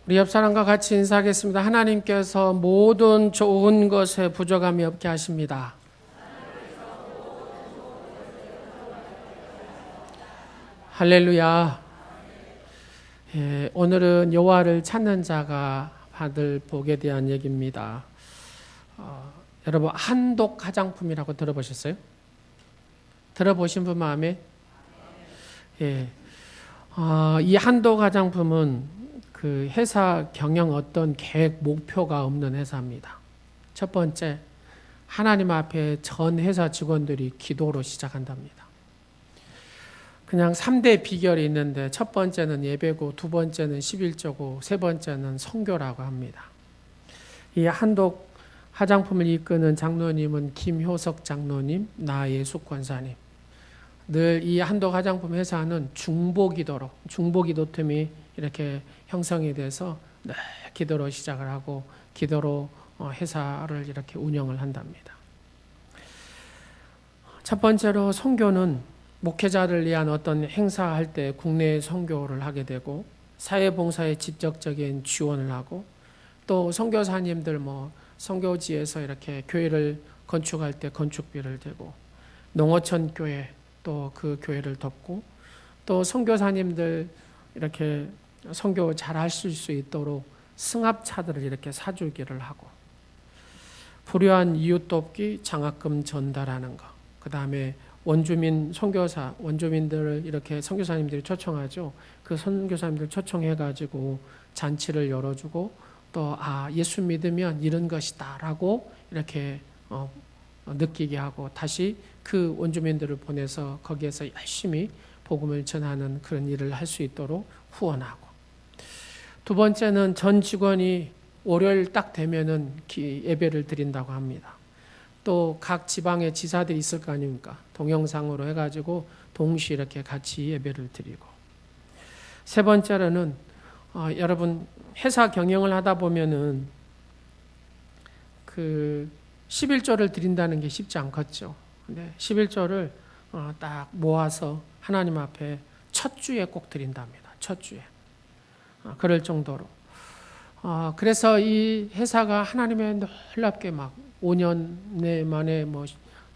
우리 옆 사람과 같이 인사하겠습니다. 하나님께서 모든 좋은 것에 부족함이 없게 하십니다. 할렐루야. 오늘은 여호와를 찾는 자가 받을 복에 대한 얘기입니다. 여러분 한독 화장품이라고 들어보셨어요? 들어보신 분 마음에? 이 한독 화장품은 그 회사 경영 어떤 계획 목표가 없는 회사입니다. 첫 번째, 하나님 앞에 전 회사 직원들이 기도로 시작한답니다. 그냥 3대 비결이 있는데 첫 번째는 예배고, 두 번째는 11조고, 세 번째는 선교라고 합니다. 이 한독 화장품을 이끄는 장로님은 김효석 장로님, 나예숙 권사님. 늘 이 한독 화장품 회사는 중보기도로, 중보기도팀이 이렇게 형성이 돼서 늘 기도로 시작을 하고 기도로 회사를 이렇게 운영을 한답니다. 첫 번째로 선교는 목회자를 위한 어떤 행사할 때 국내 선교를 하게 되고, 사회봉사에 직접적인 지원을 하고, 또 선교사님들 선교지에서 이렇게 교회를 건축할 때 건축비를 대고, 농어촌 교회 또 그 교회를 돕고, 또 선교사님들 이렇게 선교 잘 하실 수 있도록 승합차들을 이렇게 사주기를 하고, 불효한 이웃 돕기, 장학금 전달하는 거, 그 다음에 원주민 선교사, 원주민들을 이렇게 선교사님들이 초청하죠. 그 선교사님들 초청해가지고 잔치를 열어주고, 또 예수 믿으면 이런 것이다라고 이렇게 느끼게 하고, 다시 그 원주민들을 보내서 거기에서 열심히 복음을 전하는 그런 일을 할 수 있도록 후원하고, 두 번째는 전 직원이 월요일 딱 되면은 예배를 드린다고 합니다. 또 각 지방에 지사들이 있을 거 아닙니까? 동영상으로 해가지고 동시에 이렇게 같이 예배를 드리고, 세 번째로는 여러분 회사 경영을 하다 보면은 그 11조를 드린다는 게 쉽지 않겠죠. 근데 11조를 딱 모아서 하나님 앞에 첫 주에 꼭 드린답니다. 첫 주에. 그럴 정도로. 그래서 이 회사가 하나님의 놀랍게 5년 만에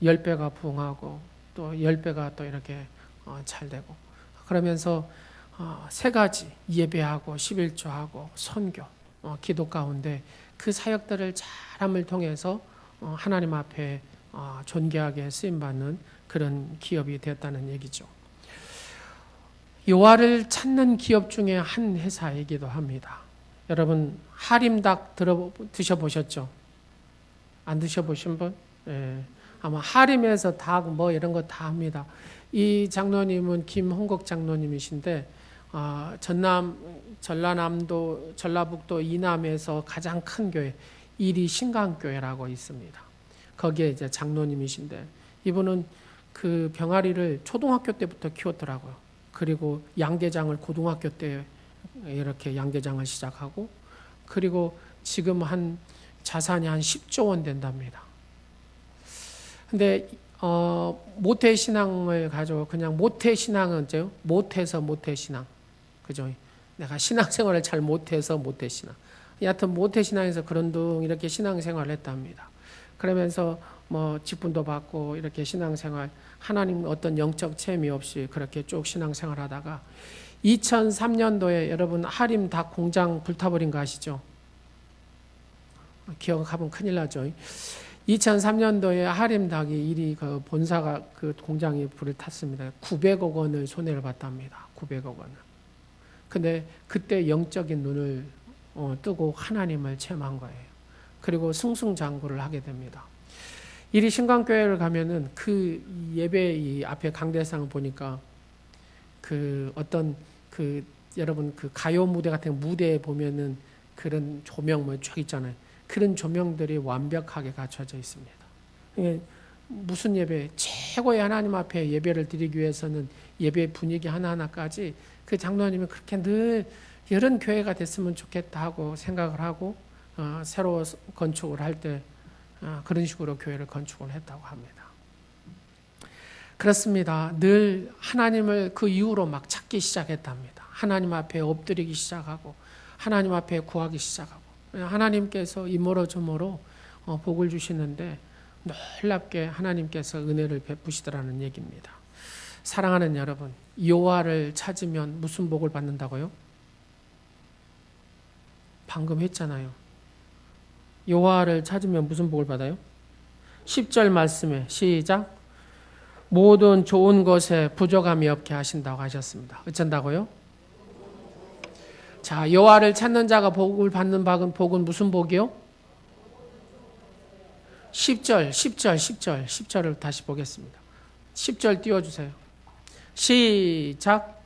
10배가 부흥하고, 또 10배가 또 이렇게 잘 되고, 그러면서 세 가지, 예배하고 11조하고 선교, 기도 가운데 그 사역들을 잘함을 통해서 하나님 앞에 존귀하게 쓰임받는 그런 기업이 되었다는 얘기죠. 여호와를 찾는 기업 중에 한 회사이기도 합니다. 여러분 하림닭 드셔보셨죠? 안 드셔보신 분? 예. 아마 하림에서 닭 이런 거 다 합니다. 이 장로님은 김홍국 장로님이신데, 전라남도, 전라북도 이남에서 가장 큰 교회 이리 신강교회라고 있습니다. 거기에 이제 장로님이신데, 이분은 그 병아리를 초등학교 때부터 키웠더라고요. 그리고 양계장을 고등학교 때 이렇게 양계장을 시작하고, 그리고 지금 자산이 한 10조 원 된답니다. 근데 모태신앙을 가지고, 그냥 모태신앙은 못해서 모태신앙, 그죠? 내가 신앙생활을 잘 못해서 모태신앙. 여하튼 모태신앙에서 그런둥 이렇게 신앙생활을 했답니다. 그러면서 직분도 받고 이렇게 신앙생활, 하나님 어떤 영적 체험이 없이 그렇게 쭉 신앙생활하다가 2003년도에 여러분 하림 닭 공장 불타버린 거 아시죠? 기억하면 큰일 나죠. 2003년도에 하림 닭이 일이 그 본사가 그 공장이 불을 탔습니다. 900억 원을 손해를 봤답니다. 900억 원을. 근데 그때 영적인 눈을 뜨고 하나님을 체험한 거예요. 그리고 승승장구를 하게 됩니다. 이리 신강교회를 가면은 그 예배 이 앞에 강대상을 보니까 그 어떤 여러분 그 가요 무대 같은 무대에 보면은 그런 조명 쫙 있잖아요. 그런 조명들이 완벽하게 갖춰져 있습니다. 무슨 예배, 최고의 하나님 앞에 예배를 드리기 위해서는 예배 분위기 하나하나까지 그 장로님이 그렇게 늘 이런 교회가 됐으면 좋겠다 하고 생각을 하고, 새로 건축을 할 때 그런 식으로 교회를 건축을 했다고 합니다. 그렇습니다. 늘 하나님을 그 이후로 막 찾기 시작했답니다. 하나님 앞에 엎드리기 시작하고, 하나님 앞에 구하기 시작하고 하나님께서 이모로 저모로 복을 주시는데 놀랍게 하나님께서 은혜를 베푸시더라는 얘기입니다. 사랑하는 여러분, 여호와를 찾으면 무슨 복을 받는다고요? 방금 했잖아요. 여호와를 찾으면 무슨 복을 받아요? 10절 말씀에 시작. 모든 좋은 것에 부족함이 없게 하신다고 하셨습니다. 어쩐다고요? 자, 여호와를 찾는 자가 복을 받는 복은 무슨 복이요? 10절을 다시 보겠습니다. 10절 띄워주세요. 시작.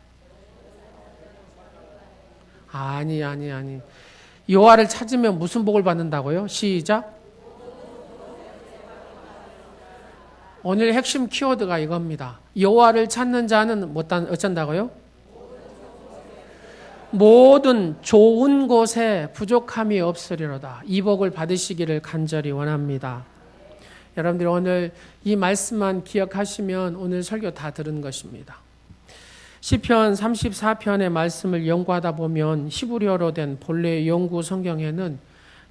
아니. 여호와를 찾으면 무슨 복을 받는다고요? 시작. 오늘 핵심 키워드가 이겁니다. 여호와를 찾는 자는 어쩐다고요? 모든 좋은 곳에 부족함이 없으리로다. 이 복을 받으시기를 간절히 원합니다. 여러분들 오늘 이 말씀만 기억하시면 오늘 설교 다 들은 것입니다. 시편 34편의 말씀을 연구하다 보면 히브리어로 된 본래 영구 성경에는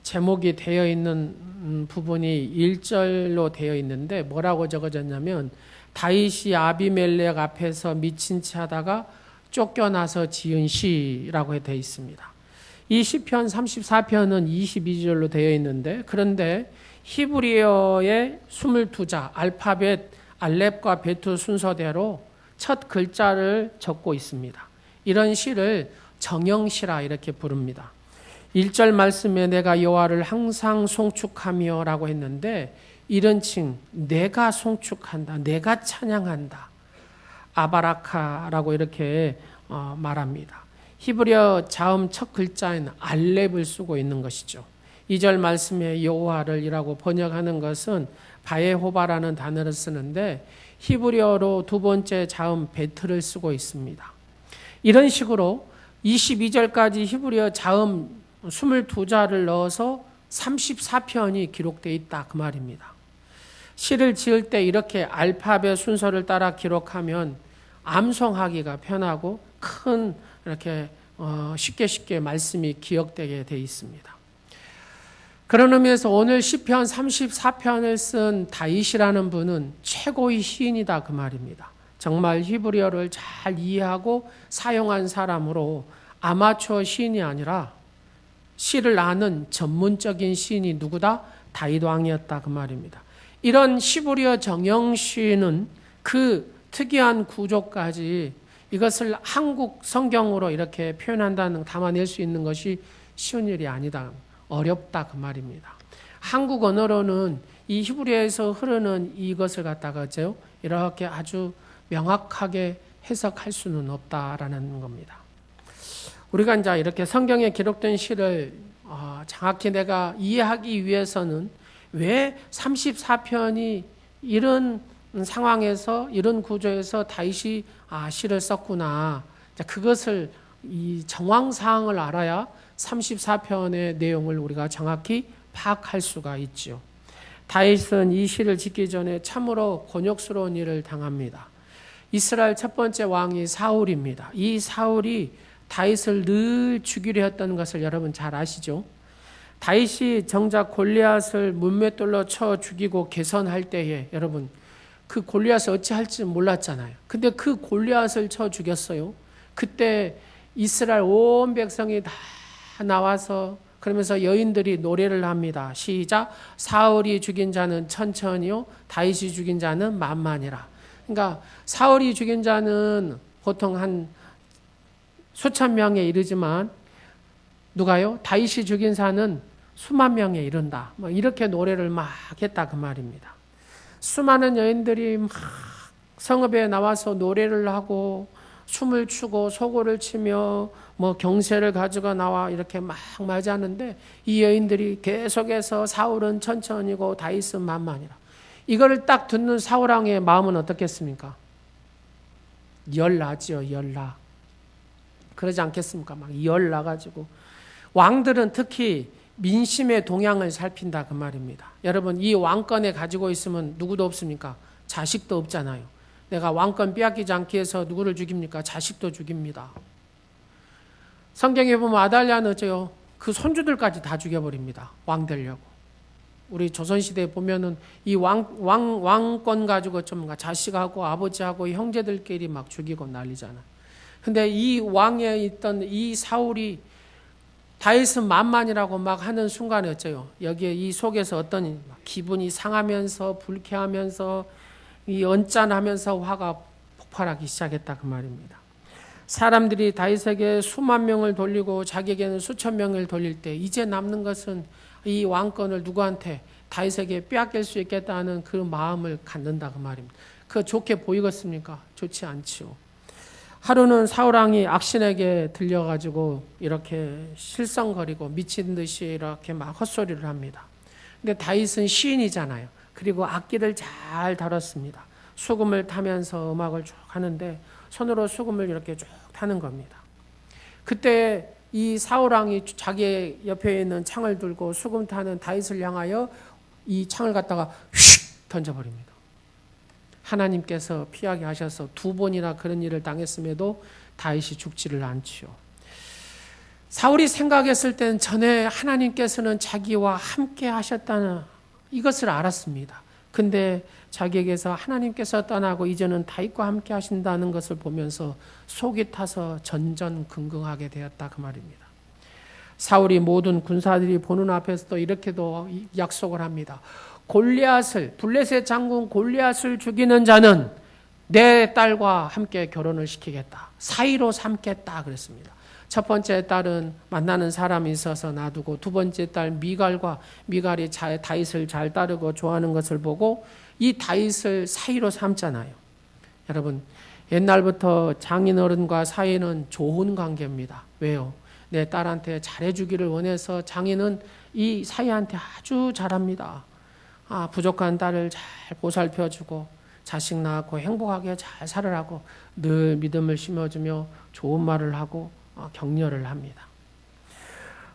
제목이 되어 있는 부분이 1절로 되어 있는데 뭐라고 적어졌냐면 다윗이 아비멜렉 앞에서 미친 채 하다가 쫓겨나서 지은 시라고 되어 있습니다. 이 시편 34편은 22절로 되어 있는데 그런데 히브리어의 22자 알파벳 알렙과 베트 순서대로 첫 글자를 적고 있습니다. 이런 시를 정형시라 이렇게 부릅니다. 1절 말씀에 내가 여호와를 항상 송축하며 라고 했는데 이런 칭 내가 송축한다, 내가 찬양한다, 아바라카라고 이렇게 말합니다. 히브리어 자음 첫 글자인 알렙을 쓰고 있는 것이죠. 2절 말씀에 여호와를 이라고 번역하는 것은 바예호바라는 단어를 쓰는데 히브리어로 두 번째 자음 베트를 쓰고 있습니다. 이런 식으로 22절까지 히브리어 자음 22자를 넣어서 34편이 기록되어 있다 그 말입니다. 시를 지을 때 이렇게 알파벳 순서를 따라 기록하면 암송하기가 편하고 큰 이렇게 쉽게 말씀이 기억되게 되어 있습니다. 그런 의미에서 오늘 시편 34편을 쓴 다윗이라는 분은 최고의 시인이다 그 말입니다. 정말 히브리어를 잘 이해하고 사용한 사람으로 아마추어 시인이 아니라 시를 아는 전문적인 시인이 누구다? 다윗 왕이었다 그 말입니다. 이런 히브리어 정형시는 그 특이한 구조까지 이것을 한국 성경으로 이렇게 표현한다는 담아낼 수 있는 것이 쉬운 일이 아니다. 어렵다 그 말입니다. 한국 언어로는 이 히브리어에서 흐르는 이것을 갖다가 이렇게 아주 명확하게 해석할 수는 없다라는 겁니다. 우리가 이제 이렇게 성경에 기록된 시를 정확히 내가 이해하기 위해서는 왜 34편이 이런 상황에서 이런 구조에서 다윗이 시를 썼구나. 그것을 이 정황사항을 알아야 34편의 내용을 우리가 정확히 파악할 수가 있죠. 다윗은 이 시를 짓기 전에 참으로 곤욕스러운 일을 당합니다. 이스라엘 첫 번째 왕이 사울입니다. 이 사울이 다윗을 늘 죽이려 했던 것을 여러분 잘 아시죠? 다윗이 정작 골리앗을 문맷돌로 쳐 죽이고 개선할 때에 여러분 그 골리앗을 어찌할지 몰랐잖아요. 근데 그 골리앗을 쳐 죽였어요. 그때 이스라엘 온 백성이 다 나와서 그러면서 여인들이 노래를 합니다. 시작. 사울이 죽인 자는 천천히요 다윗이 죽인 자는 만만이라. 그러니까 사울이 죽인 자는 보통 한 수천 명에 이르지만 누가요? 다윗이 죽인 자는 수만 명에 이른다. 이렇게 노래를 막 했다 그 말입니다. 수많은 여인들이 막 성읍에 나와서 노래를 하고 춤을 추고 소고를 치며 경세를 가지고 나와 이렇게 막 맞이하는데 이 여인들이 계속해서 사울은 천천히고 다윗은 만만이라. 이거를 딱 듣는 사울 왕의 마음은 어떻겠습니까? 열나죠, 열나. 그러지 않겠습니까? 막 열나가지고 왕들은 특히 민심의 동향을 살핀다 그 말입니다. 여러분 이 왕권에 가지고 있으면 누구도 없습니까? 자식도 없잖아요. 내가 왕권 빼앗기지 않기 위해서 누구를 죽입니까? 자식도 죽입니다. 성경에 보면 아달랴는 어째요? 그 손주들까지 다 죽여버립니다. 왕 되려고. 우리 조선시대에 보면은 이 왕권 가지고 좀 자식하고 아버지하고 형제들끼리 막 죽이고 난리잖아. 근데 이 왕에 있던 이 사울이 다윗은 만만이라고 막 하는 순간에 어째요? 여기에 이 속에서 어떤 기분이 상하면서 불쾌하면서 이 언짢으면서 화가 폭발하기 시작했다 그 말입니다. 사람들이 다윗에게 수만 명을 돌리고 자기에게는 수천 명을 돌릴 때 이제 남는 것은 이 왕권을 누구한테 다윗에게 빼앗길 수 있겠다는 그 마음을 갖는다 그 말입니다. 그 좋게 보이겠습니까? 좋지 않지요. 하루는 사울왕이 악신에게 들려가지고 이렇게 실성거리고 미친 듯이 이렇게 막 헛소리를 합니다. 근데 다윗은 시인이잖아요. 그리고 악기를 잘 다뤘습니다. 수금을 타면서 음악을 쭉 하는데 손으로 수금을 이렇게 쭉 타는 겁니다. 그때 이 사울왕이 자기 옆에 있는 창을 들고 수금 타는 다윗을 향하여 이 창을 갖다가 휙 던져버립니다. 하나님께서 피하게 하셔서 2번이나 그런 일을 당했음에도 다윗이 죽지를 않지요. 사울이 생각했을 때는 전에 하나님께서는 자기와 함께 하셨다는 이것을 알았습니다. 근데 자기에게서 하나님께서 떠나고 이제는 다윗과 함께 하신다는 것을 보면서 속이 타서 전전긍긍하게 되었다 그 말입니다. 사울이 모든 군사들이 보는 앞에서도 이렇게도 약속을 합니다. 골리앗을, 블레셋 장군 골리앗을 죽이는 자는 내 딸과 함께 결혼을 시키겠다. 사이로 삼겠다 그랬습니다. 첫 번째 딸은 만나는 사람이 있어서 놔두고 두 번째 딸 미갈이 다윗을 잘 따르고 좋아하는 것을 보고 이 다윗을 사이로 삼잖아요. 여러분 옛날부터 장인어른과 사이는 좋은 관계입니다. 왜요? 내 딸한테 잘해주기를 원해서 장인은 이 사이한테 아주 잘합니다. 부족한 딸을 잘 보살펴주고 자식 낳고 행복하게 잘 살으라고 늘 믿음을 심어주며 좋은 말을 하고 격려를 합니다.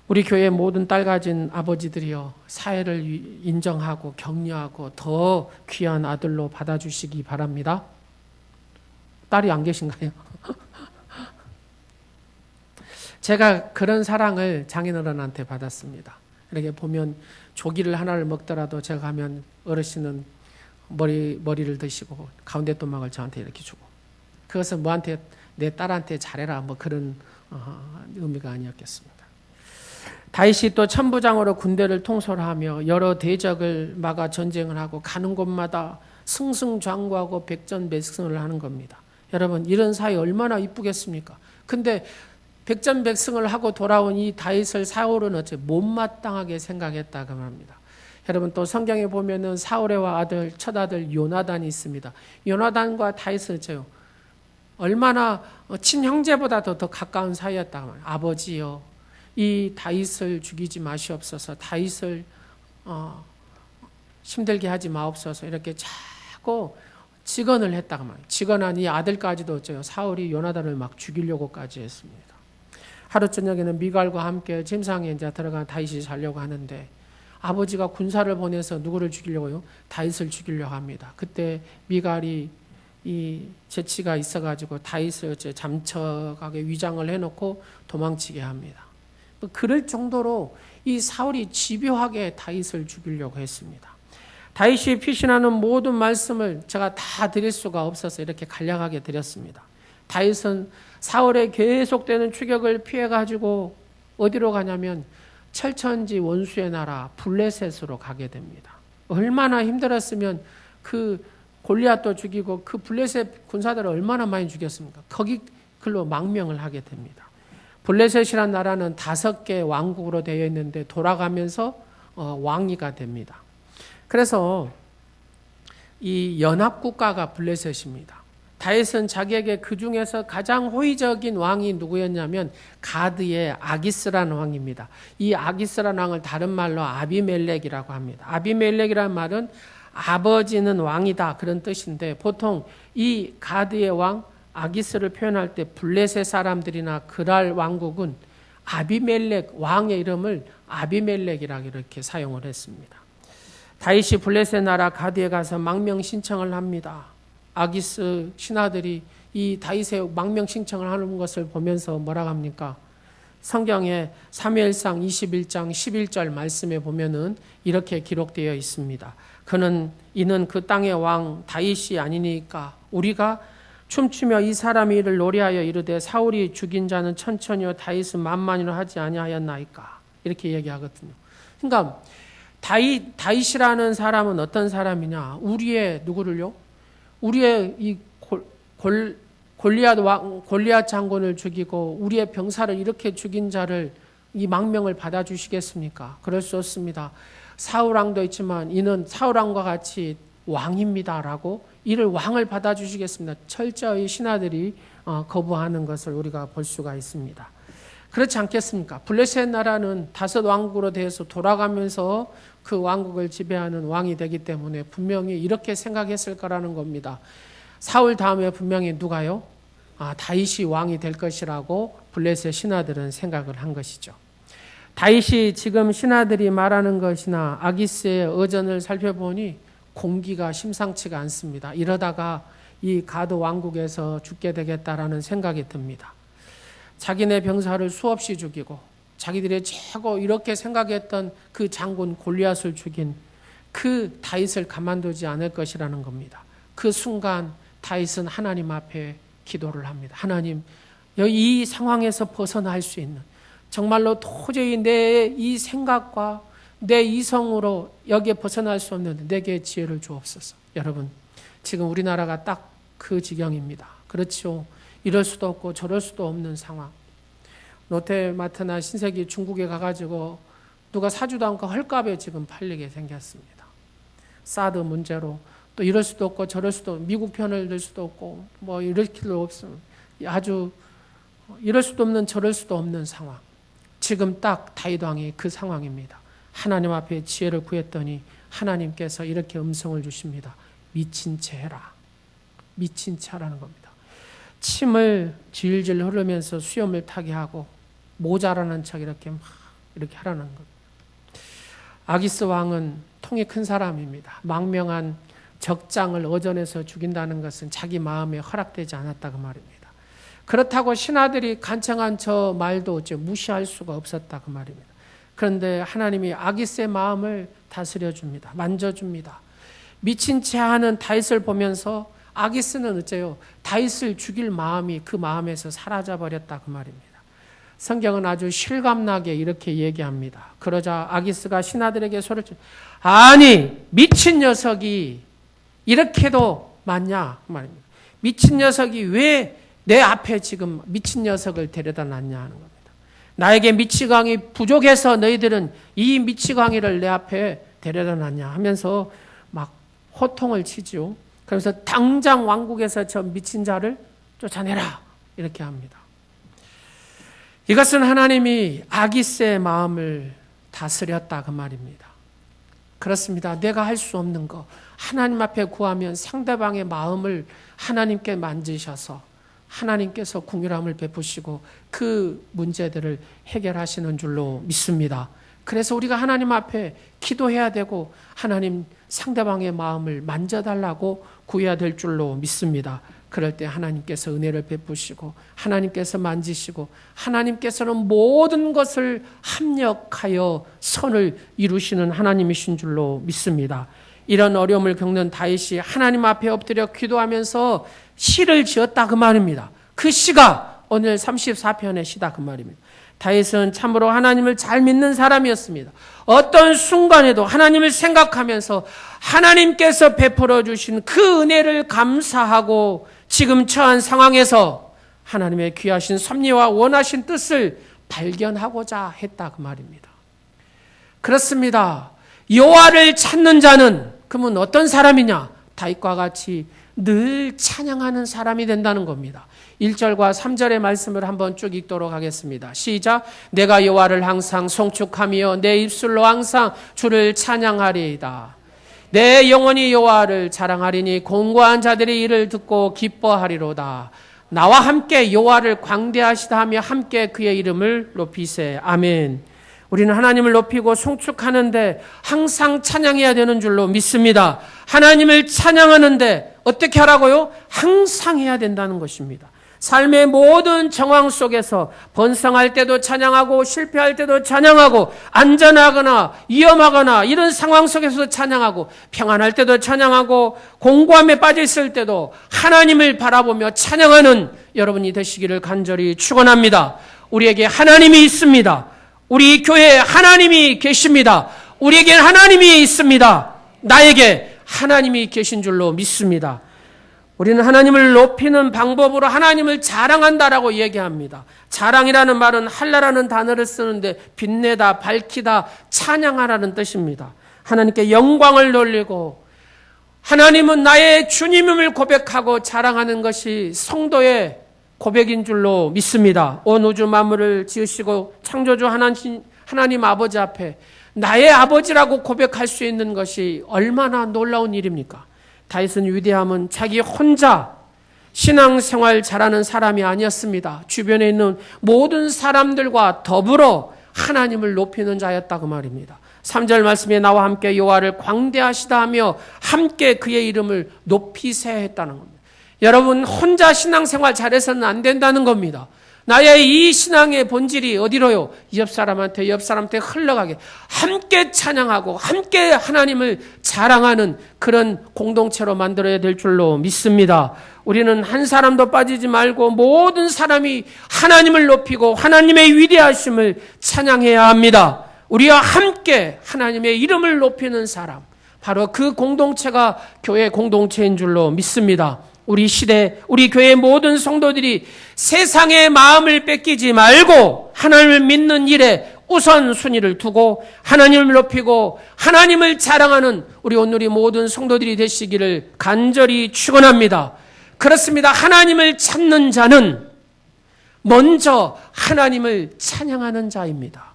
우리 교회 모든 딸 가진 아버지들이요 사회를 인정하고 격려하고 더 귀한 아들로 받아주시기 바랍니다. 딸이 안 계신가요? 제가 그런 사랑을 장인어른한테 받았습니다. 이렇게 보면 조기를 하나를 먹더라도 제가 가면 어르신은 머리를 드시고 가운데 또막을 저한테 이렇게 주고 그것은 뭐한테 내 딸한테 잘해라 뭐 그런 의미가 아니었겠습니다. 다윗이 또 천부장으로 군대를 통솔하며 여러 대적을 막아 전쟁을 하고 가는 곳마다 승승장구하고 백전백승을 하는 겁니다. 여러분 이런 사이 얼마나 이쁘겠습니까? 근데 백전백승을 하고 돌아온 이 다윗을 사울은 어째 못마땅하게 생각했다 그 말입니다. 여러분 또 성경에 보면은 사울의 아들 첫 아들 요나단이 있습니다. 요나단과 다윗은 어째요? 얼마나 친형제보다도 더 가까운 사이였다 그 말이에요. 아버지요, 이 다윗을 죽이지 마시옵소서. 다윗을 힘들게 하지 마옵소서. 이렇게 자꾸 직언을 했다고 말이에요. 직언한 이 아들까지도 어째요? 사울이 요나단을 막 죽이려고까지 했습니다. 하루 저녁에는 미갈과 함께 침상에 이제 들어간 다윗이 자려고 하는데 아버지가 군사를 보내서 누구를 죽이려고요? 다윗을 죽이려고 합니다. 그때 미갈이 이 재치가 있어가지고 다윗을 잠적하게 위장을 해놓고 도망치게 합니다. 그럴 정도로 이 사울이 집요하게 다윗을 죽이려고 했습니다. 다윗이 피신하는 모든 말씀을 제가 다 드릴 수가 없어서 이렇게 간략하게 드렸습니다. 다윗은 사울의 계속되는 추격을 피해가지고 어디로 가냐면 철천지 원수의 나라 블레셋으로 가게 됩니다. 얼마나 힘들었으면 그 골리앗도 죽이고 그 블레셋 군사들을 얼마나 많이 죽였습니까? 거기 글로 망명을 하게 됩니다. 블레셋이라는 나라는 5개 왕국으로 되어 있는데 돌아가면서 왕위가 됩니다. 그래서 이 연합국가가 블레셋입니다. 다윗은 자기에게 그 중에서 가장 호의적인 왕이 누구였냐면 가드의 아기스라는 왕입니다. 이 아기스라는 왕을 다른 말로 아비멜렉이라고 합니다. 아비멜렉이라는 말은 아버지는 왕이다 그런 뜻인데 보통 이 가드의 왕 아기스를 표현할 때 블레셋 사람들이나 그랄 왕국은 아비멜렉 왕의 이름을 아비멜렉이라고 이렇게 사용을 했습니다. 다윗이 블레셋 나라 가드에 가서 망명 신청을 합니다. 아기스 신하들이 이 다윗의 망명 신청을 하는 것을 보면서 뭐라고 합니까? 성경에 사무엘상 21장 11절 말씀에 보면은 이렇게 기록되어 있습니다. 이는 그 땅의 왕 다윗이 아니니까 우리가 춤추며 이 사람의 일을 노래하여 이르되 사울이 죽인 자는 천천히요 다윗은 만만히로 하지 아니하였나이까. 이렇게 얘기하거든요. 그러니까 다윗이라는 사람은 어떤 사람이냐? 우리의 누구를요? 우리의 이 골리앗 장군을 죽이고 우리의 병사를 이렇게 죽인 자를 이 망명을 받아주시겠습니까? 그럴 수 없습니다. 사울왕도 있지만 이는 사울왕과 같이 왕입니다라고 이를 왕을 받아주시겠습니다. 철저히 신하들이 거부하는 것을 우리가 볼 수가 있습니다. 그렇지 않겠습니까? 블레셋 나라는 5 왕국으로 되어서 돌아가면서 그 왕국을 지배하는 왕이 되기 때문에 분명히 이렇게 생각했을 거라는 겁니다. 사울 다음에 분명히 누가요? 다윗이 왕이 될 것이라고 블레셋 신하들은 생각을 한 것이죠. 다윗이 지금 신하들이 말하는 것이나 아기스의 어전을 살펴보니 공기가 심상치가 않습니다. 이러다가 이 가드 왕국에서 죽게 되겠다라는 생각이 듭니다. 자기네 병사를 수없이 죽이고 자기들의 최고 이렇게 생각했던 그 장군 골리앗을 죽인 그 다윗을 가만두지 않을 것이라는 겁니다. 그 순간 다윗은 하나님 앞에 기도를 합니다. 하나님, 이 상황에서 벗어날 수 있는 정말로 도저히 내 이 생각과 내 이성으로 여기에 벗어날 수 없는 내게 지혜를 주옵소서. 여러분, 지금 우리나라가 딱 그 지경입니다. 그렇죠. 이럴 수도 없고 저럴 수도 없는 상황. 롯데마트나 신세계 중국에 가가지고 누가 사주도 않고 헐값에 지금 팔리게 생겼습니다. 사드 문제로 또 이럴 수도 없고 저럴 수도 없고 미국 편을 들 수도 없고 뭐 이럴 길도 없습니다. 아주 이럴 수도 없는 저럴 수도 없는 상황. 지금 딱 다윗 왕이 그 상황입니다. 하나님 앞에 지혜를 구했더니 하나님께서 이렇게 음성을 주십니다. 미친 채 해라. 미친 채 하라는 겁니다. 침을 질질 흐르면서 수염을 타게 하고 모자라는 척 이렇게 하라는 겁니다. 아기스 왕은 통이 큰 사람입니다. 망명한 적장을 어전해서 죽인다는 것은 자기 마음에 허락되지 않았다고 말입니다. 그렇다고 신하들이 간청한 저 말도 무시할 수가 없었다고 말입니다. 그런데 하나님이 아기스의 마음을 다스려줍니다. 만져줍니다. 미친 채 하는 다윗을 보면서 아기스는 어째요? 다윗을 죽일 마음이 그 마음에서 사라져버렸다 그 말입니다. 성경은 아주 실감나게 이렇게 얘기합니다. 그러자 아기스가 신하들에게 소리를 쳐, 아니 미친 녀석이 이렇게도 많냐 그 말입니다. 미친 녀석이 왜 내 앞에 지금 미친 녀석을 데려다 놨냐 하는 겁니다. 나에게 미치광이 부족해서 너희들은 이 미치광이를 내 앞에 데려다 놨냐 하면서 막 호통을 치죠. 그래서 당장 왕국에서 저 미친 자를 쫓아내라 이렇게 합니다. 이것은 하나님이 아기스의 마음을 다스렸다 그 말입니다. 그렇습니다. 내가 할 수 없는 거 하나님 앞에 구하면 상대방의 마음을 하나님께 만지셔서 하나님께서 긍휼함을 베푸시고 그 문제들을 해결하시는 줄로 믿습니다. 그래서 우리가 하나님 앞에 기도해야 되고 하나님 상대방의 마음을 만져달라고 구해야 될 줄로 믿습니다. 그럴 때 하나님께서 은혜를 베푸시고 하나님께서 만지시고 하나님께서는 모든 것을 합력하여 선을 이루시는 하나님이신 줄로 믿습니다. 이런 어려움을 겪는 다윗이 하나님 앞에 엎드려 기도하면서 시를 지었다 그 말입니다. 그 시가 오늘 34편의 시다 그 말입니다. 다윗은 참으로 하나님을 잘 믿는 사람이었습니다. 어떤 순간에도 하나님을 생각하면서 하나님께서 베풀어 주신 그 은혜를 감사하고 지금 처한 상황에서 하나님의 귀하신 섭리와 원하신 뜻을 발견하고자 했다 그 말입니다. 그렇습니다. 여호와를 찾는 자는 그러면 어떤 사람이냐? 다윗과 같이 늘 찬양하는 사람이 된다는 겁니다. 1절과 3절의 말씀을 한번 쭉 읽도록 하겠습니다. 시작. 내가 여호와를 항상 송축하며 내 입술로 항상 주를 찬양하리이다. 내 영혼이 여호와를 자랑하리니 공고한 자들이 이를 듣고 기뻐하리로다. 나와 함께 여호와를 광대하시다 하며 함께 그의 이름을 높이세. 아멘. 우리는 하나님을 높이고 송축하는데 항상 찬양해야 되는 줄로 믿습니다. 하나님을 찬양하는데 어떻게 하라고요? 항상 해야 된다는 것입니다. 삶의 모든 정황 속에서 번성할 때도 찬양하고 실패할 때도 찬양하고 안전하거나 위험하거나 이런 상황 속에서도 찬양하고 평안할 때도 찬양하고 공고함에 빠져 있을 때도 하나님을 바라보며 찬양하는 여러분이 되시기를 간절히 축원합니다. 우리에게 하나님이 있습니다. 우리 교회에 하나님이 계십니다. 우리에게 하나님이 있습니다. 나에게 하나님이 계신 줄로 믿습니다. 우리는 하나님을 높이는 방법으로 하나님을 자랑한다라고 얘기합니다. 자랑이라는 말은 할라라는 단어를 쓰는데 빛내다, 밝히다, 찬양하라는 뜻입니다. 하나님께 영광을 돌리고 하나님은 나의 주님임을 고백하고 자랑하는 것이 성도의 고백인 줄로 믿습니다. 온 우주 만물을 지으시고 창조주 하나님 아버지 앞에 나의 아버지라고 고백할 수 있는 것이 얼마나 놀라운 일입니까? 다윗은 위대함은 자기 혼자 신앙생활 잘하는 사람이 아니었습니다. 주변에 있는 모든 사람들과 더불어 하나님을 높이는 자였다고 말입니다. 3절 말씀에 나와 함께 여호와를 광대하시다 하며 함께 그의 이름을 높이세 했다는 겁니다. 여러분 혼자 신앙생활 잘해서는 안 된다는 겁니다. 나의 이 신앙의 본질이 어디로요? 옆 사람한테 흘러가게 함께 찬양하고 함께 하나님을 자랑하는 그런 공동체로 만들어야 될 줄로 믿습니다. 우리는 한 사람도 빠지지 말고 모든 사람이 하나님을 높이고 하나님의 위대하심을 찬양해야 합니다. 우리와 함께 하나님의 이름을 높이는 사람, 바로 그 공동체가 교회 공동체인 줄로 믿습니다. 우리 시대, 우리 교회 모든 성도들이 세상의 마음을 뺏기지 말고 하나님을 믿는 일에 우선순위를 두고 하나님을 높이고 하나님을 자랑하는 우리 오늘의 모든 성도들이 되시기를 간절히 축원합니다. 그렇습니다. 하나님을 찾는 자는 먼저 하나님을 찬양하는 자입니다.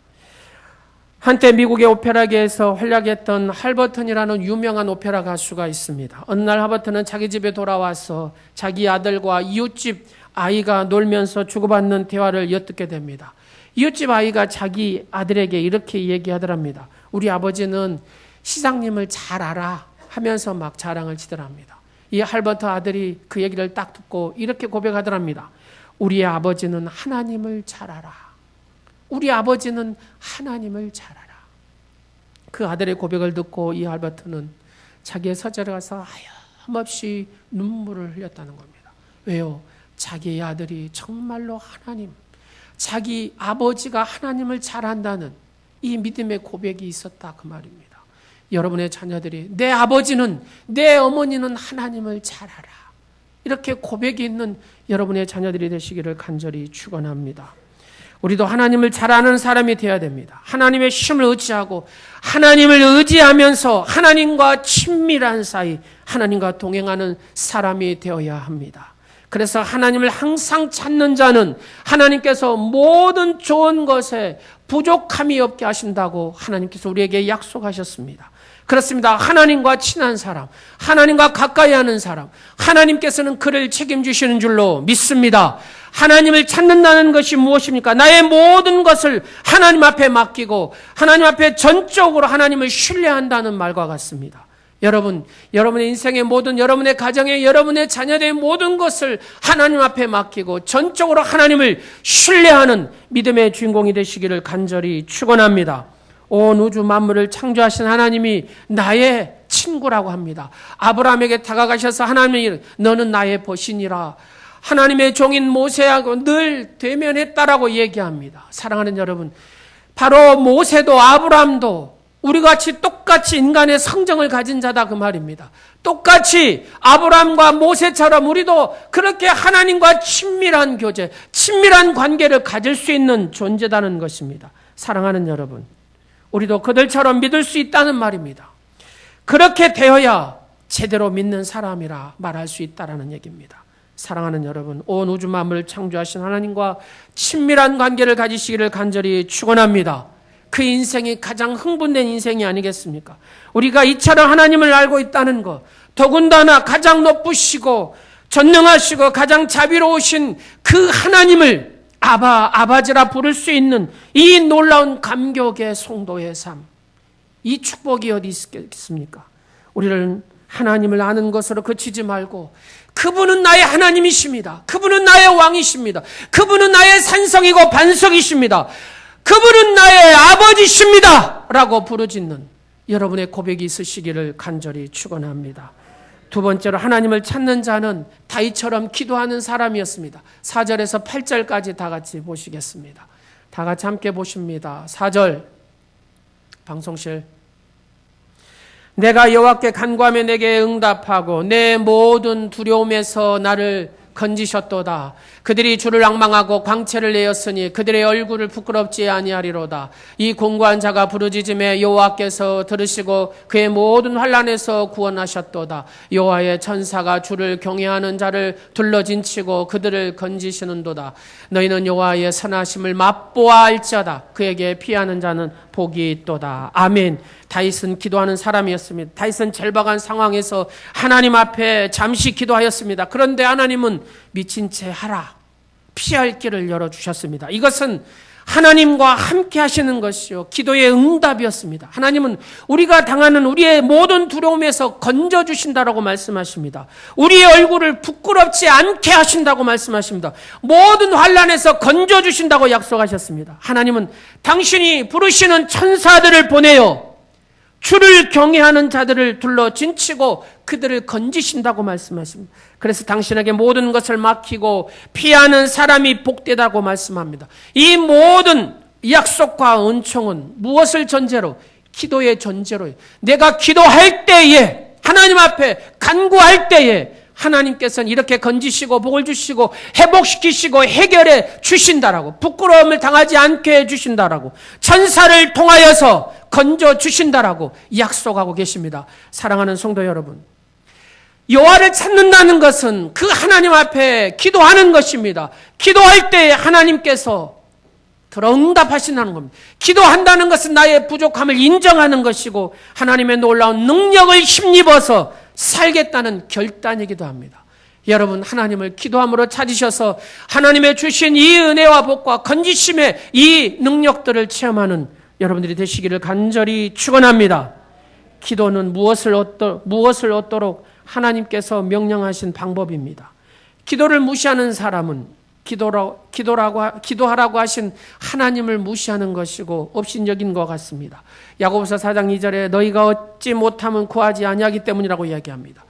한때 미국의 오페라계에서 활약했던 할버튼이라는 유명한 오페라 가수가 있습니다. 어느 날 할버튼은 자기 집에 돌아와서 자기 아들과 이웃집 아이가 놀면서 주고받는 대화를 엿듣게 됩니다. 이웃집 아이가 자기 아들에게 이렇게 얘기하더랍니다. 우리 아버지는 시장님을 잘 알아 하면서 막 자랑을 치더랍니다. 이 할버트 아들이 그 얘기를 딱 듣고 이렇게 고백하더랍니다. 우리 아버지는 하나님을 잘 알아. 우리 아버지는 하나님을 잘 알아. 그 아들의 고백을 듣고 이 할버트는 자기의 서재에 가서 하염없이 눈물을 흘렸다는 겁니다. 왜요? 자기의 아들이 정말로 하나님, 자기 아버지가 하나님을 잘 안다는 이 믿음의 고백이 있었다 그 말입니다. 여러분의 자녀들이 내 아버지는, 내 어머니는 하나님을 잘 알아. 이렇게 고백이 있는 여러분의 자녀들이 되시기를 간절히 축원합니다. 우리도 하나님을 잘 아는 사람이 되어야 됩니다. 하나님의 힘을 의지하고 하나님을 의지하면서 하나님과 친밀한 사이, 하나님과 동행하는 사람이 되어야 합니다. 그래서 하나님을 항상 찾는 자는 하나님께서 모든 좋은 것에 부족함이 없게 하신다고 하나님께서 우리에게 약속하셨습니다. 그렇습니다. 하나님과 친한 사람, 하나님과 가까이 하는 사람, 하나님께서는 그를 책임지시는 줄로 믿습니다. 하나님을 찾는다는 것이 무엇입니까? 나의 모든 것을 하나님 앞에 맡기고 하나님 앞에 전적으로 하나님을 신뢰한다는 말과 같습니다. 여러분, 여러분의 인생의 모든, 여러분의 가정의, 여러분의 자녀들의 모든 것을 하나님 앞에 맡기고 전적으로 하나님을 신뢰하는 믿음의 주인공이 되시기를 간절히 축원합니다. 온 우주 만물을 창조하신 하나님이 나의 친구라고 합니다. 아브라함에게 다가가셔서 하나님이 너는 나의 벗이니라. 하나님의 종인 모세하고 늘 대면했다라고 얘기합니다. 사랑하는 여러분, 바로 모세도 아브라함도 우리가 같이 똑같이 인간의 성정을 가진 자다 그 말입니다. 똑같이 아브라함과 모세처럼 우리도 그렇게 하나님과 친밀한 교제, 친밀한 관계를 가질 수 있는 존재다는 것입니다. 사랑하는 여러분, 우리도 그들처럼 믿을 수 있다는 말입니다. 그렇게 되어야 제대로 믿는 사람이라 말할 수 있다는 얘기입니다. 사랑하는 여러분, 온 우주 만물을 창조하신 하나님과 친밀한 관계를 가지시기를 간절히 축원합니다. 그 인생이 가장 흥분된 인생이 아니겠습니까? 우리가 이처럼 하나님을 알고 있다는 것, 더군다나 가장 높으시고 전능하시고 가장 자비로우신 그 하나님을 아바지라 부를 수 있는 이 놀라운 감격의 성도의 삶, 이 축복이 어디 있겠습니까? 우리를 하나님을 아는 것으로 그치지 말고 그분은 나의 하나님이십니다. 그분은 나의 왕이십니다. 그분은 나의 산성이고 반석이십니다. 그분은 나의 아버지십니다. 라고 부르짖는 여러분의 고백이 있으시기를 간절히 축원합니다. 두 번째로 하나님을 찾는 자는 다윗처럼 기도하는 사람이었습니다. 4절에서 8절까지 다 같이 보시겠습니다. 다 같이 함께 보십니다. 4절 방송실. 내가 여호와께 간구하며 내게 응답하고 내 모든 두려움에서 나를 건지셨도다. 그들이 주를 앙망하고 광채를 내었으니 그들의 얼굴을 부끄럽지 아니하리로다. 이 공고한 자가 부르짖음에 여호와께서 들으시고 그의 모든 환난에서 구원하셨도다. 여호와의 천사가 주를 경외하는 자를 둘러진치고 그들을 건지시는도다. 너희는 여호와의 선하심을 맛보아 알지어다. 그에게 피하는 자는 복이 있도다. 아멘. 다윗은 기도하는 사람이었습니다. 다윗은 절박한 상황에서 하나님 앞에 잠시 기도하였습니다. 그런데 하나님은 미친 채 하라. 피할 길을 열어주셨습니다. 이것은 하나님과 함께 하시는 것이요 기도의 응답이었습니다. 하나님은 우리가 당하는 우리의 모든 두려움에서 건져주신다라고 말씀하십니다. 우리의 얼굴을 부끄럽지 않게 하신다고 말씀하십니다. 모든 환난에서 건져주신다고 약속하셨습니다. 하나님은 당신이 부르시는 천사들을 보내요 주를 경외하는 자들을 둘러 진치고 그들을 건지신다고 말씀하십니다. 그래서 당신에게 모든 것을 맡기고 피하는 사람이 복되다고 말씀합니다. 이 모든 약속과 은총은 무엇을 전제로? 기도의 전제로. 내가 기도할 때에 하나님 앞에 간구할 때에 하나님께서는 이렇게 건지시고 복을 주시고 회복시키시고 해결해 주신다라고, 부끄러움을 당하지 않게 해주신다라고, 천사를 통하여서 건져 주신다라고 약속하고 계십니다. 사랑하는 성도 여러분, 여호와를 찾는다는 것은 그 하나님 앞에 기도하는 것입니다. 기도할 때 하나님께서 들어 응답하신다는 겁니다. 기도한다는 것은 나의 부족함을 인정하는 것이고 하나님의 놀라운 능력을 힘입어서 살겠다는 결단이기도 합니다. 여러분, 하나님을 기도함으로 찾으셔서 하나님의 주신 이 은혜와 복과 건지심의 이 능력들을 체험하는 여러분들이 되시기를 간절히 축원합니다. 기도는 무엇을 얻도록 하나님께서 명령하신 방법입니다. 기도를 무시하는 사람은 기도하라고 하신 하나님을 무시하는 것이고 업신여긴 것 같습니다. 야고보서 4장 2절에 너희가 얻지 못하면 구하지 아니하기 때문이라고 이야기합니다.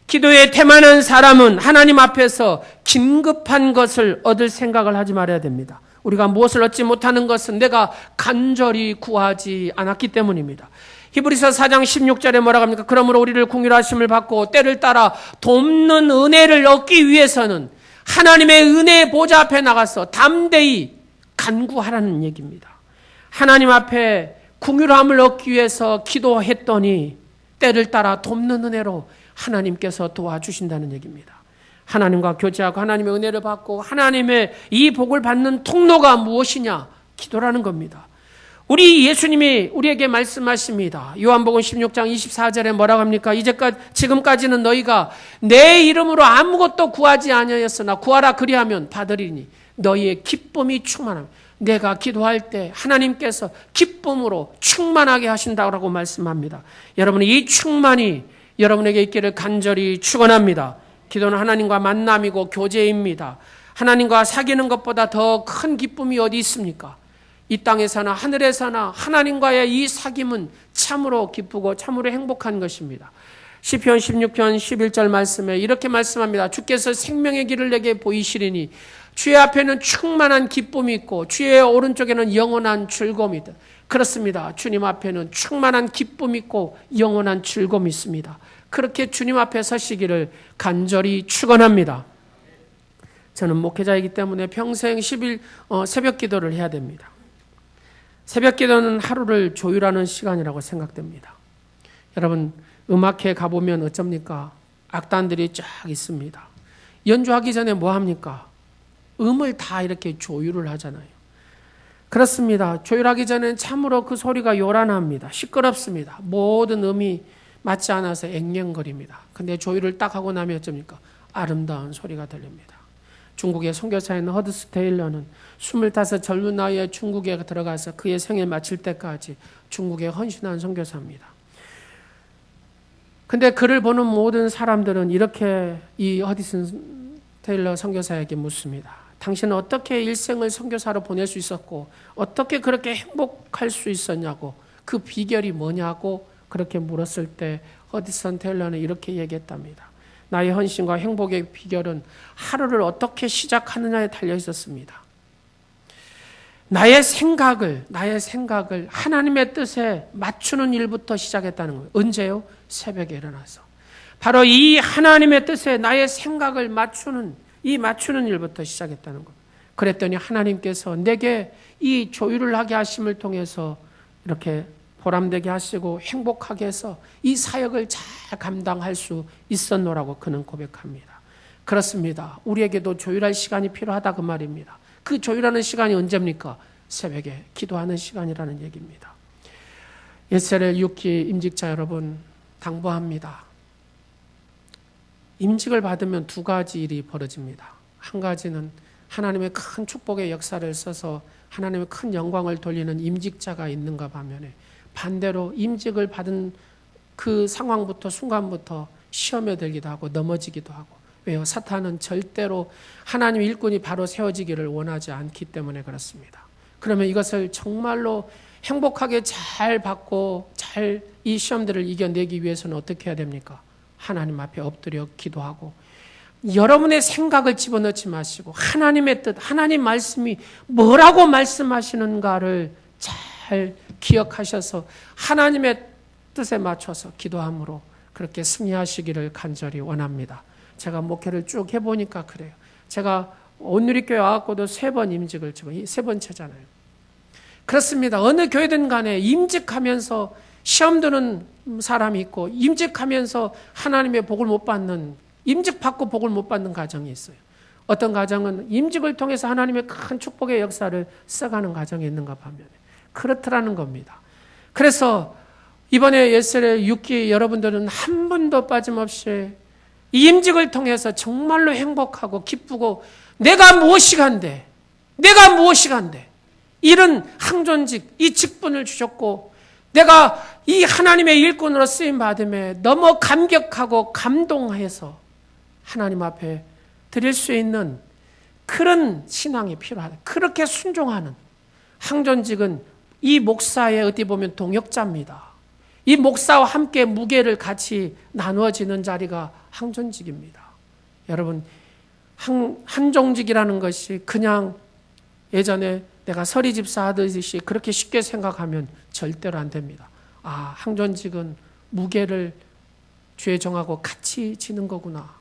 기도에 태만한 사람은 하나님 앞에서 긴급한 것을 얻을 생각을 하지 말아야 됩니다. 우리가 무엇을 얻지 못하는 것은 내가 간절히 구하지 않았기 때문입니다. 히브리서 4장 16절에 뭐라고 합니까? 그러므로 우리를 긍휼하심을 받고 때를 따라 돕는 은혜를 얻기 위해서는 하나님의 은혜의 보좌 앞에 나가서 담대히 간구하라는 얘기입니다. 하나님 앞에 긍휼함을 얻기 위해서 기도했더니 때를 따라 돕는 은혜로 하나님께서 도와주신다는 얘기입니다. 하나님과 교제하고 하나님의 은혜를 받고 하나님의 이 복을 받는 통로가 무엇이냐? 기도라는 겁니다. 우리 예수님이 우리에게 말씀하십니다. 요한복음 16장 24절에 뭐라고 합니까? 지금까지는 너희가 내 이름으로 아무것도 구하지 아니하였으나 구하라 그리하면 받으리니 너희의 기쁨이 충만함. 내가 기도할 때 하나님께서 기쁨으로 충만하게 하신다고 말씀합니다. 여러분, 이 충만이 여러분에게 있기를 간절히 축원합니다. 기도는 하나님과 만남이고 교제입니다. 하나님과 사귀는 것보다 더 큰 기쁨이 어디 있습니까? 이 땅에서나 하늘에서나 하나님과의 이 사귐은 참으로 기쁘고 참으로 행복한 것입니다. 시편 16편 11절 말씀에 이렇게 말씀합니다. 주께서 생명의 길을 내게 보이시리니 주의 앞에는 충만한 기쁨이 있고 주의 오른쪽에는 영원한 즐거움이 있다. 그렇습니다. 주님 앞에는 충만한 기쁨이 있고 영원한 즐거움이 있습니다. 그렇게 주님 앞에 서시기를 간절히 축원합니다. 저는 목회자이기 때문에 평생 새벽 기도를 해야 됩니다. 새벽 기도는 하루를 조율하는 시간이라고 생각됩니다. 여러분, 음악회 가보면 어쩝니까? 악단들이 쫙 있습니다. 연주하기 전에 뭐 합니까? 음을 다 이렇게 조율을 하잖아요. 그렇습니다. 조율하기 전엔 참으로 그 소리가 요란합니다. 시끄럽습니다. 모든 음이 맞지 않아서 앵앵거립니다. 근데 조율을 딱 하고 나면 어쩝니까? 아름다운 소리가 들립니다. 중국의 선교사인 허드스 테일러는 25 젊은 나이에 중국에 들어가서 그의 생을 마칠 때까지 중국에 헌신한 선교사입니다. 근데 그를 보는 모든 사람들은 이렇게 이 허디슨 테일러 선교사에게 묻습니다. 당신은 어떻게 일생을 선교사로 보낼 수 있었고 어떻게 그렇게 행복할 수 있었냐고, 그 비결이 뭐냐고 그렇게 물었을 때 허디슨 테일러는 이렇게 얘기했답니다. 나의 헌신과 행복의 비결은 하루를 어떻게 시작하느냐에 달려 있었습니다. 나의 생각을 하나님의 뜻에 맞추는 일부터 시작했다는 거예요. 언제요? 새벽에 일어나서. 바로 이 하나님의 뜻에 나의 생각을 맞추는 일부터 시작했다는 겁니다. 그랬더니 하나님께서 내게 이 조율을 하게 하심을 통해서 이렇게 보람되게 하시고 행복하게 해서 이 사역을 잘 감당할 수 있었노라고 그는 고백합니다. 그렇습니다. 우리에게도 조율할 시간이 필요하다 그 말입니다. 그 조율하는 시간이 언제입니까? 새벽에 기도하는 시간이라는 얘기입니다. 예세렐 6기 임직자 여러분, 당부합니다. 임직을 받으면 두 가지 일이 벌어집니다. 한 가지는 하나님의 큰 축복의 역사를 써서 하나님의 큰 영광을 돌리는 임직자가 있는가 반면에, 반대로 임직을 받은 그 상황부터 순간부터 시험에 들기도 하고 넘어지기도 하고. 왜요? 사탄은 절대로 하나님 일꾼이 바로 세워지기를 원하지 않기 때문에 그렇습니다. 그러면 이것을 정말로 행복하게 잘 받고 잘 이 시험들을 이겨내기 위해서는 어떻게 해야 됩니까? 하나님 앞에 엎드려 기도하고 여러분의 생각을 집어넣지 마시고 하나님의 뜻, 하나님 말씀이 뭐라고 말씀하시는가를 잘 기억하셔서 하나님의 뜻에 맞춰서 기도함으로 그렇게 승리하시기를 간절히 원합니다. 제가 목회를 쭉 해보니까 그래요. 제가 온누리교회 와갖고도 3번 임직을 지금 3번째잖아요. 그렇습니다. 어느 교회든 간에 임직하면서 시험 드는 사람이 있고 임직하면서 하나님의 복을 못 받는, 임직받고 복을 못 받는 가정이 있어요. 어떤 가정은 임직을 통해서 하나님의 큰 축복의 역사를 써가는 가정이 있는가 반면에 그렇더라는 겁니다. 그래서 이번에 예세렐 6기 여러분들은 한 번도 빠짐없이 이 임직을 통해서 정말로 행복하고 기쁘고 내가 무엇이 간대 이런 항존직, 이 직분을 주셨고 내가 이 하나님의 일꾼으로 쓰임 받음에 너무 감격하고 감동해서 하나님 앞에 드릴 수 있는 그런 신앙이 필요하다. 그렇게 순종하는 항존직은 이 목사의 어디 보면 동역자입니다. 이 목사와 함께 무게를 같이 나누어지는 자리가 항존직입니다. 여러분, 한종직이라는 것이 그냥 예전에 내가 서리집사 하듯이 그렇게 쉽게 생각하면 절대로 안 됩니다. 아, 항존직은 무게를 주에 정하고 같이 지는 거구나.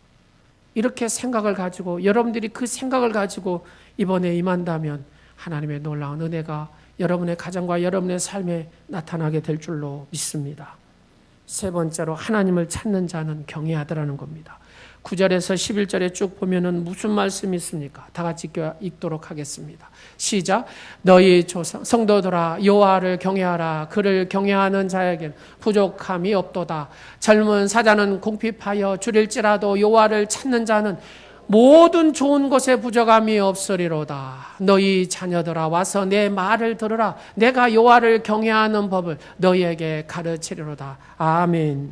이렇게 생각을 가지고 여러분들이 그 생각을 가지고 이번에 임한다면 하나님의 놀라운 은혜가 여러분의 가정과 여러분의 삶에 나타나게 될 줄로 믿습니다. 세 번째로 하나님을 찾는 자는 경외하더라는 겁니다. 9절에서 11절에 쭉 보면은 무슨 말씀이 있습니까? 다 같이 읽도록 하겠습니다. 시작. 너희 성도들아 여호와를 경외하라. 그를 경외하는 자에겐 부족함이 없도다. 젊은 사자는 궁핍하여 줄일지라도 여호와를 찾는 자는 모든 좋은 것에 부족함이 없으리로다. 너희 자녀들아 와서 내 말을 들으라. 내가 여호와를 경외하는 법을 너희에게 가르치리로다. 아멘.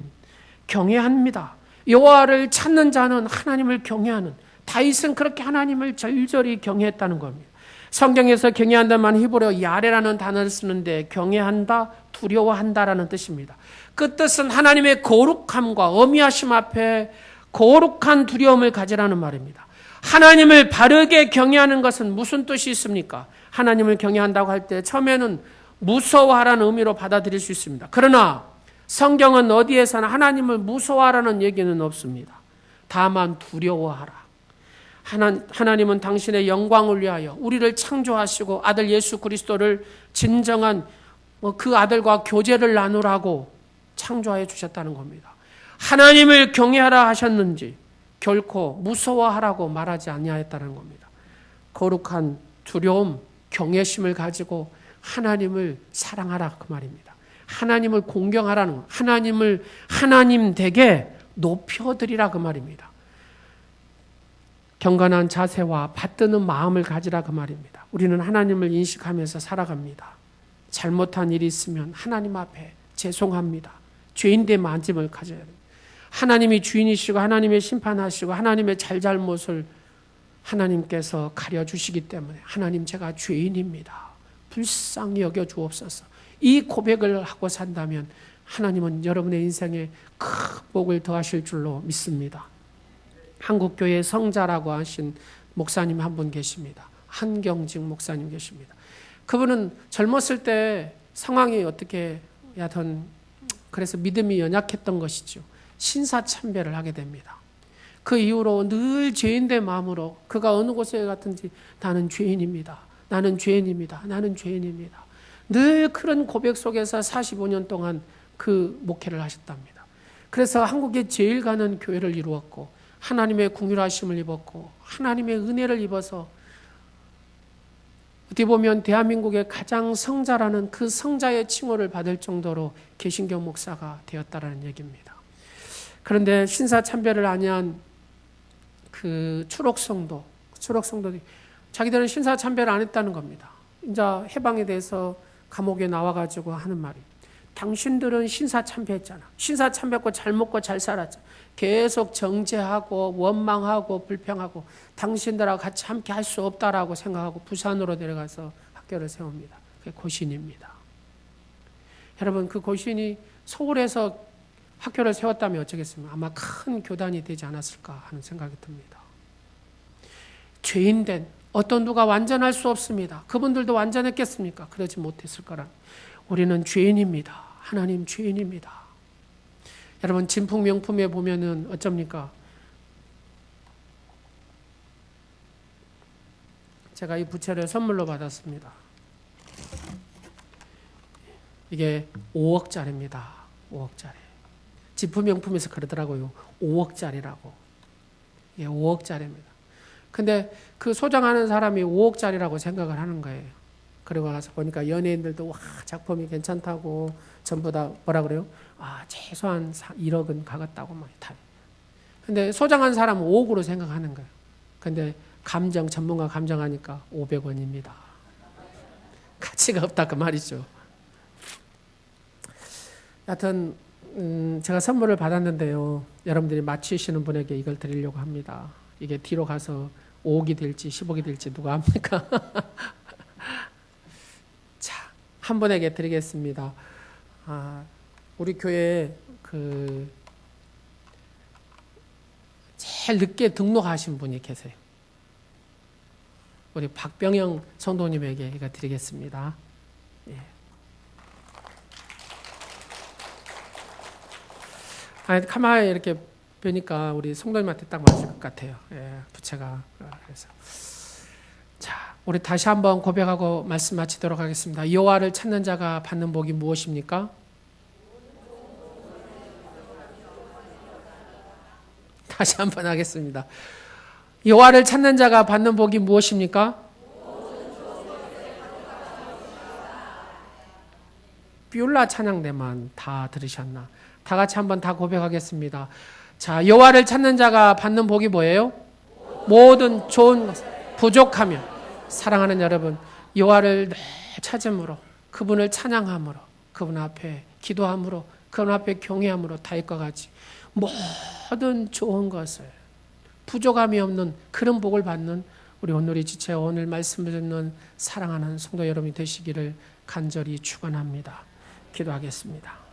경외합니다. 여호와를 찾는 자는 하나님을 경외하는, 다윗은 그렇게 하나님을 절절히 경외했다는 겁니다. 성경에서 경외한다만 히브리어 야레라는 단어를 쓰는데 경외한다, 두려워한다라는 뜻입니다. 그 뜻은 하나님의 거룩함과 어미하심 앞에 거룩한 두려움을 가지라는 말입니다. 하나님을 바르게 경외하는 것은 무슨 뜻이 있습니까? 하나님을 경외한다고 할 때 처음에는 무서워하라는 의미로 받아들일 수 있습니다. 그러나 성경은 어디에서나 하나님을 무서워하라는 얘기는 없습니다. 다만 두려워하라. 하나님은 당신의 영광을 위하여 우리를 창조하시고 아들 예수 그리스도를 진정한 그 아들과 교제를 나누라고 창조하여 주셨다는 겁니다. 하나님을 경외하라 하셨는지 결코 무서워하라고 말하지 아니하였다는 겁니다. 거룩한 두려움, 경외심을 가지고 하나님을 사랑하라 그 말입니다. 하나님을 공경하라는 것, 하나님을 하나님 되게 높여드리라 그 말입니다. 경건한 자세와 받드는 마음을 가지라 그 말입니다. 우리는 하나님을 인식하면서 살아갑니다. 잘못한 일이 있으면 하나님 앞에 죄송합니다. 죄인된 마음을 가져야 됩니다. 하나님이 주인이시고 하나님의 심판하시고 하나님의 잘잘못을 하나님께서 가려주시기 때문에 하나님 제가 죄인입니다. 불쌍히 여겨 주옵소서. 이 고백을 하고 산다면 하나님은 여러분의 인생에 큰 복을 더하실 줄로 믿습니다. 한국교회 성자라고 하신 목사님 한 분 계십니다. 한경직 목사님 계십니다. 그분은 젊었을 때 상황이 어떻게 하여튼 그래서 믿음이 연약했던 것이죠. 신사참배를 하게 됩니다. 그 이후로 늘 죄인된 마음으로 그가 어느 곳에 갔든지 나는 죄인입니다. 나는 죄인입니다. 나는 죄인입니다. 늘 그런 고백 속에서 45년 동안 그 목회를 하셨답니다. 그래서 한국에 제일 가는 교회를 이루었고 하나님의 긍휼하심을 입었고 하나님의 은혜를 입어서 어떻게 보면 대한민국의 가장 성자라는 그 성자의 칭호를 받을 정도로 개신교 목사가 되었다라는 얘기입니다. 그런데 신사참배를 아니한 그 추록성도들이 자기들은 신사참배를 안 했다는 겁니다. 이제 해방에 대해서 감옥에 나와가지고 하는 말이 당신들은 신사참배했잖아. 신사참배했고 잘 먹고 잘 살았잖아. 계속 정죄하고 원망하고 불평하고 당신들하고 같이 함께 할 수 없다라고 생각하고 부산으로 내려가서 학교를 세웁니다. 그게 고신입니다. 여러분 그 고신이 서울에서 학교를 세웠다면 어쩌겠습니까? 아마 큰 교단이 되지 않았을까 하는 생각이 듭니다. 죄인된 어떤 누가 완전할 수 없습니다. 그분들도 완전했겠습니까? 그러지 못했을 거라. 우리는 죄인입니다. 하나님 죄인입니다. 여러분 진품 명품에 보면은 어쩝니까? 제가 이 부채를 선물로 받았습니다. 이게 5억짜리입니다. 5억짜리. 진품 명품에서 그러더라고요. 5억짜리라고. 이게 5억짜리입니다. 근데 그 소장하는 사람이 5억짜리라고 생각을 하는 거예요. 그리고 가서 보니까 연예인들도 와 작품이 괜찮다고 전부 다 뭐라 그래요? 아 최소한 1억은 가겠다고 막 다. 근데 소장한 사람은 5억으로 생각하는 거예요. 근데 전문가 감정하니까 500원입니다. 가치가 없다 그 말이죠. 하여튼 제가 선물을 받았는데요. 여러분들이 맞히시는 분에게 이걸 드리려고 합니다. 이게 뒤로 가서 5억이 될지 10억이 될지 누가 압니까? 자, 한 분에게 드리겠습니다. 우리 교회에 제일 늦게 등록하신 분이 계세요. 우리 박병영 성도님에게 이거 드리겠습니다. 예. 가만히 이렇게 뵈니까 우리 성도님한테 딱 맞을 것 같아요. 예, 부채가. 그래서 자, 우리 다시 한번 고백하고 말씀 마치도록 하겠습니다. 여호와를 찾는 자가 받는 복이 무엇입니까? 다시 한번 하겠습니다. 여호와를 찾는 자가 받는 복이 무엇입니까? 뷰라 찬양대만 다 들으셨나? 다 같이 한번 다 고백하겠습니다. 자, 여호와를 찾는 자가 받는 복이 뭐예요? 모든 좋은 것, 부족하면 사랑하는 여러분, 여호와를 찾음으로, 그분을 찬양함으로, 그분 앞에 기도함으로, 그분 앞에 경외함으로 다윗과 같이 모든 좋은 것을 부족함이 없는 그런 복을 받는 우리 온누리 지체 오늘 말씀을 듣는 사랑하는 성도 여러분이 되시기를 간절히 축원합니다. 기도하겠습니다.